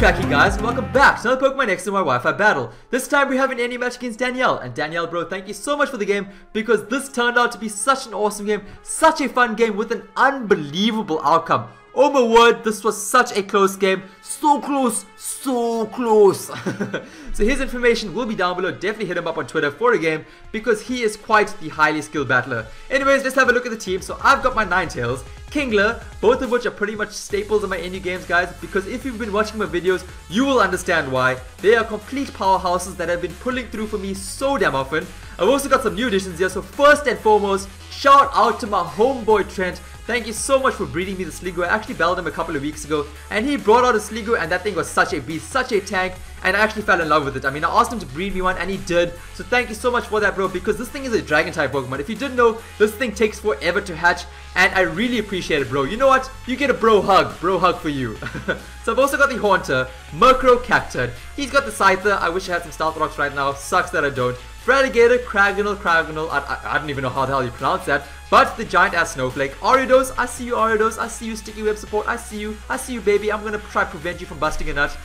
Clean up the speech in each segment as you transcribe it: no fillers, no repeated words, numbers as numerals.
Cracky guys, welcome back to another Pokemon X and Y Wi-Fi battle. This time we have an any match against Danielle. And Danielle bro, thank you so much for the game because this turned out to be such an awesome game, such a fun game with an unbelievable outcome. Oh my word, this was such a close game. So close, so close. So his information will be down below. Definitely hit him up on Twitter for a game because he is quite the highly skilled battler. Anyways, let's have a look at the team. So I've got my Ninetales, Kingler, both of which are pretty much staples of my NU games, guys, because if you've been watching my videos, you will understand why. They are complete powerhouses that have been pulling through for me so damn often. I've also got some new additions here, so first and foremost, shout out to my homeboy Trent. Thank you so much for breeding me the Sliggoo. I actually battled him a couple of weeks ago and he brought out a Sliggoo and that thing was such a beast, such a tank, and I actually fell in love with it. I mean, I asked him to breed me one and he did. So thank you so much for that, bro, because this thing is a dragon type Pokemon. If you didn't know, this thing takes forever to hatch and I really appreciate it, bro. You know what? You get a bro hug for you. So I've also got the Haunter, Murkrow, Cacturn. He's got the Scyther. I wish I had some Stealth Rocks right now. Sucks that I don't. Feraligatr, Kragonal, I don't even know how the hell you pronounce that. But the giant ass Snowflake. Ariados, I see you Ariados, I see you Sticky Web Support, I see you baby, I'm gonna try prevent you from busting a nut.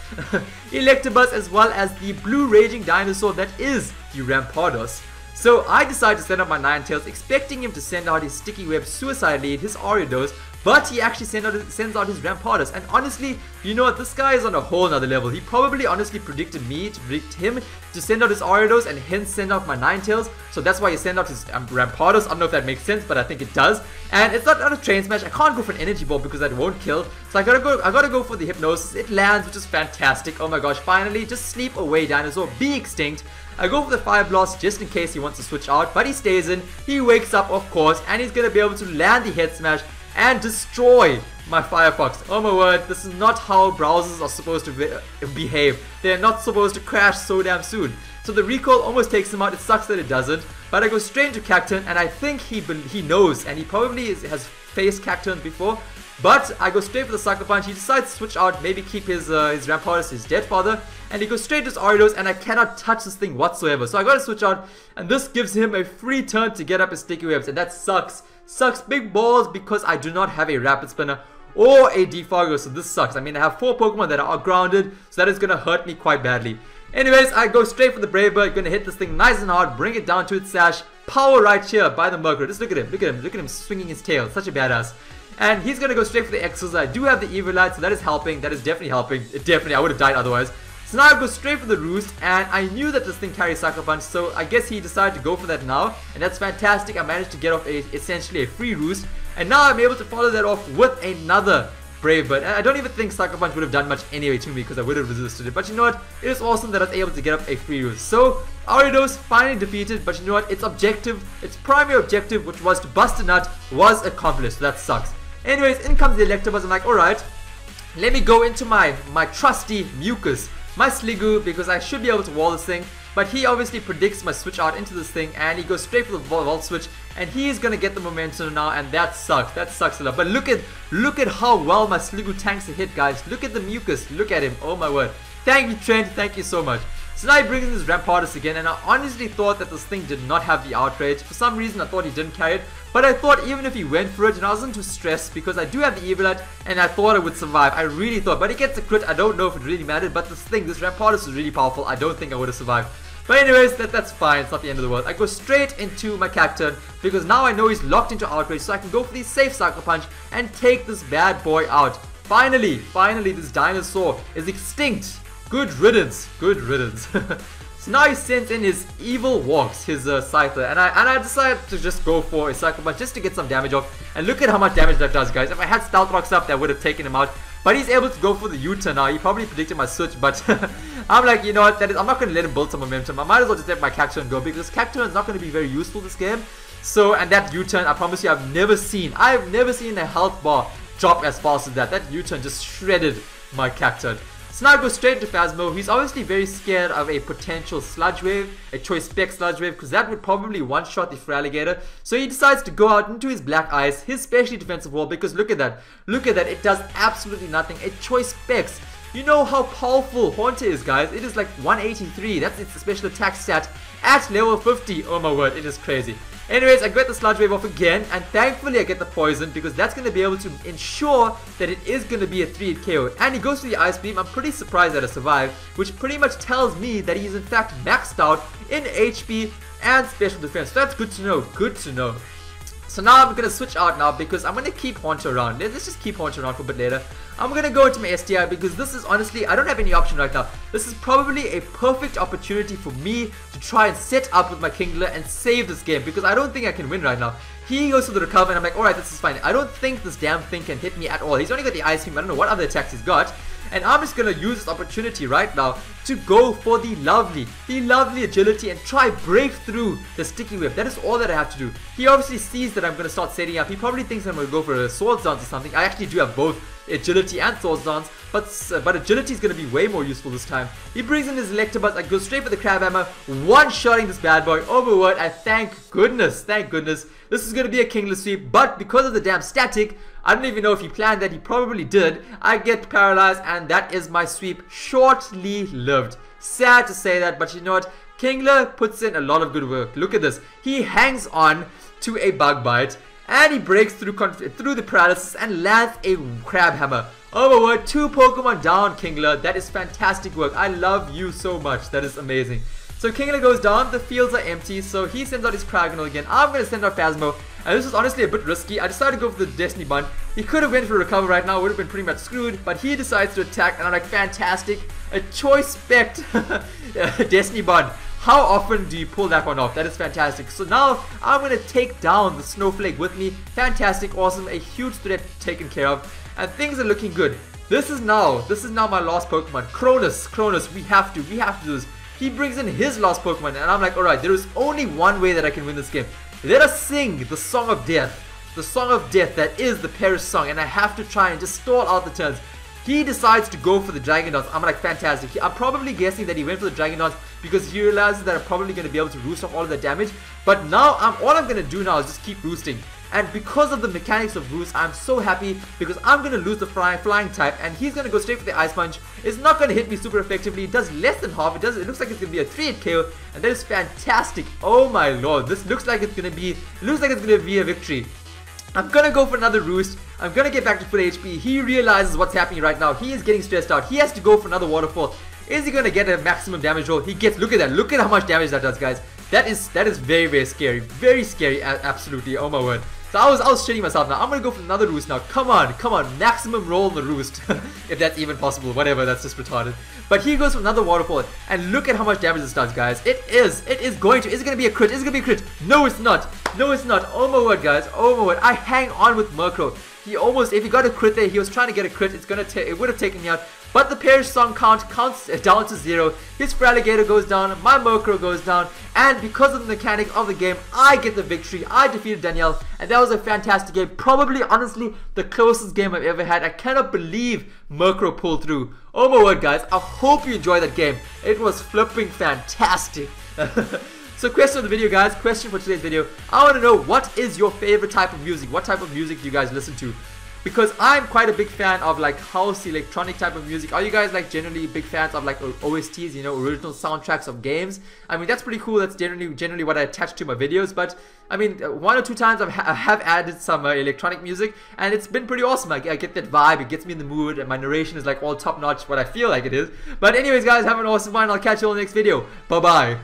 Electabuzz as well as the blue raging dinosaur that is the Rampardos. So I decided to send out my Ninetales expecting him to send out his Sticky Web Suicide Lead, his Ariados, but he actually sends out his Rampardos. And honestly, you know what, this guy is on a whole nother level. He probably honestly predicted him to send out his Ariados and hence send out my Ninetales. So that's why he sent out his Rampardos. I don't know if that makes sense, but I think it does. And it's not a train smash. I can't go for an energy ball because that won't kill. So I gotta go for the Hypnosis. It lands, which is fantastic. Oh my gosh, finally, just sleep away, dinosaur. Be extinct. I go for the Fire Blast just in case he wants to switch out, but he stays in. He wakes up, of course, and he's gonna be able to land the Head Smash and destroy my Firefox. Oh my word, this is not how browsers are supposed to behave. They're not supposed to crash so damn soon. So the recoil almost takes him out. It sucks that it doesn't. But I go straight into Cacturn, and I think he knows, and he probably has faced Cacturn before. But I go straight for the Sucker Punch. He decides to switch out, maybe keep his Rampardos, his Death Father, and he goes straight to his Ariados, and I cannot touch this thing whatsoever. So I gotta switch out, and this gives him a free turn to get up his Sticky Webs, and that sucks. Sucks big balls because I do not have a Rapid Spinner or a Defogo, so this sucks. I mean, I have 4 Pokemon that are grounded, so that is gonna hurt me quite badly. Anyways, I go straight for the Brave Bird, gonna hit this thing nice and hard, bring it down to its sash, power right here by the Murkrow. Just look at him swinging his tail, such a badass. And he's gonna go straight for the Exos. I do have the Eviolite, so that is helping, that is definitely helping. I would have died otherwise. So now I go straight for the Roost, and I knew that this thing carries Sucker Punch, so I guess he decided to go for that now, and that's fantastic. I managed to get off essentially a free Roost, and now I'm able to follow that off with another Brave Bird. And I don't even think Sucker Punch would have done much anyway to me because I would have resisted it, but you know what, it is awesome that I was able to get up a free Roost. So Ariados finally defeated, but you know what, its primary objective, which was to bust a nut, was accomplished, so that sucks. Anyways, in comes the Electabuzz. I'm like, alright, let me go into my trusty Mucus, my Sliggoo, because I should be able to wall this thing. But he obviously predicts my switch out into this thing, and he goes straight for the Volt Switch, and he's gonna get the momentum now, and that sucks. That sucks a lot. But look at how well my Sliggoo tanks a hit, guys. Look at the Mucus. Look at him. Oh my word. Thank you, Trent. Thank you so much. So now he brings in this Rampardos again, and I honestly thought that this thing did not have the Outrage. For some reason, I thought he didn't carry it. But I thought even if he went for it, and I wasn't too stressed because I do have the Eviolite, and I thought I would survive. I really thought. But he gets a crit. I don't know if it really mattered, but this Rampardos is really powerful. I don't think I would have survived. But anyways, that's fine. It's not the end of the world. I go straight into my Cacturn because now I know he's locked into Outrage, so I can go for the safe Sucker Punch and take this bad boy out. Finally, this dinosaur is extinct. Good riddance. Good riddance. So now he sends in his Evil Walks, his Scyther, and I decided to just go for a Sucker Punch just to get some damage off. And look at how much damage that does, guys. If I had Stealth Rocks up, that would have taken him out. But he's able to go for the U-turn now. He probably predicted my switch, but I'm like, you know what, I'm not going to let him build some momentum. I might as well just let my Cacturn go because Cacturn is not going to be very useful this game. So, and that U-turn, I promise you, I've never seen a health bar drop as fast as that. That U-turn just shredded my Cacturn. So now I go straight to Phasmo. He's obviously very scared of a potential Sludge Wave, a Choice Spec Sludge Wave, because that would probably one-shot the Feraligatr. So he decides to go out into his Black Ice, his specially defensive wall, because look at that, it does absolutely nothing. A Choice Specs. You know how powerful Haunter is, guys. It is like 183. That's its special attack stat at level 50. Oh my word, it is crazy. Anyways, I get the sludge wave off again, and thankfully I get the poison because that's going to be able to ensure that it is going to be a 3-hit KO. And he goes to the ice beam. I'm pretty surprised that I survived, which pretty much tells me that he's in fact maxed out in HP and special defense. So that's good to know, good to know. So now I'm going to switch out now because I'm going to keep Haunter around. Let's just keep Haunter around for a bit later. I'm going to go into my STI because this is honestly, I don't have any option right now. This is probably a perfect opportunity for me to try and set up with my Kingler and save this game because I don't think I can win right now. He goes for the recover and I'm like, alright, this is fine. I don't think this damn thing can hit me at all. He's only got the ice beam. I don't know what other attacks he's got. And I'm just going to use this opportunity right now to go for the lovely agility and try break through the sticky web. That is all that I have to do. He obviously sees that I'm going to start setting up. He probably thinks I'm going to go for a swords dance or something. I actually do have both agility and swords dance, but agility is going to be way more useful this time. He brings in his Electabuzz. I go straight for the crab hammer, one-shotting this bad boy overword, and thank goodness, this is going to be a Kingler sweep. But because of the damn static, I don't even know if he planned that. He probably did. I get paralyzed, and that is my sweep. Shortly lived. Sad to say that, but you know what? Kingler puts in a lot of good work. Look at this. He hangs on to a bug bite, and he breaks through the paralysis and lands a crab hammer. Overword, 2 Pokemon down, Kingler. That is fantastic work. I love you so much. That is amazing. So Kingler goes down, the fields are empty, so he sends out his Cryogonal again. I'm going to send out Phasmo, and this was honestly a bit risky. I decided to go for the Destiny Bond. He could have went for a recover right now, would have been pretty much screwed, but he decides to attack, and I'm like, fantastic. A Choice Spect Destiny Bond. How often do you pull that one off? That is fantastic. So now I'm going to take down the Snowflake with me. Fantastic, awesome, a huge threat taken care of, and things are looking good. This is now my last Pokemon. Cronus, we have to do this. He brings in his last Pokemon, and I'm like, alright, there is only one way that I can win this game. Let us sing the Song of Death. The Song of Death that is the Perish song, and I have to try and just stall out the turns. He decides to go for the Dragon Dance. I'm like, fantastic. I'm probably guessing that he went for the Dragon Dance because he realizes that I'm probably going to be able to roost off all of that damage. But now, all I'm going to do now is just keep roosting. And because of the mechanics of Roost, I'm so happy because I'm going to lose the flying type and he's going to go straight for the Ice Punch. It's not going to hit me super effectively. It does less than half. It looks like it's going to be a 3-hit KO, and that is fantastic. Oh my lord, this looks like it's going to be a victory. I'm going to go for another Roost. I'm going to get back to full HP. He realizes what's happening right now. He is getting stressed out. He has to go for another Waterfall. Is he going to get a maximum damage roll? He gets, look at that. Look at how much damage that does, guys. That is very, very scary. Very scary, absolutely. Oh my word. So I was shitting myself now. I'm gonna go for another Roost now. Come on, maximum roll on the Roost. If that's even possible, whatever, that's just retarded. But he goes for another Waterfall, and look at how much damage this does, guys. Is it gonna be a crit? Is it gonna be a crit? No, it's not. No, it's not. Oh my word, guys. Oh my word. I hang on with Murkrow. He almost, if he got a crit there, he was trying to get a crit. It would have taken me out. But the Perish song counts down to 0. His Feraligatr goes down, my Murkrow goes down, and because of the mechanic of the game, I get the victory. I defeated Daniele, and that was a fantastic game. Probably, honestly, the closest game I've ever had. I cannot believe Murkrow pulled through. Oh my word, guys. I hope you enjoyed that game. It was flipping fantastic. So question of the video, guys. Question for today's video. I want to know, what is your favorite type of music? What type of music do you guys listen to? Because I'm quite a big fan of like house, electronic type of music. Are you guys like generally big fans of like OSTs, you know, original soundtracks of games? I mean, that's pretty cool. That's generally what I attach to my videos. But I mean, 1 or 2 times I have added some electronic music, and it's been pretty awesome. I get that vibe. It gets me in the mood, and my narration is like all top notch, what I feel like it is. But anyways, guys, have an awesome one. I'll catch you all in the next video. Bye bye.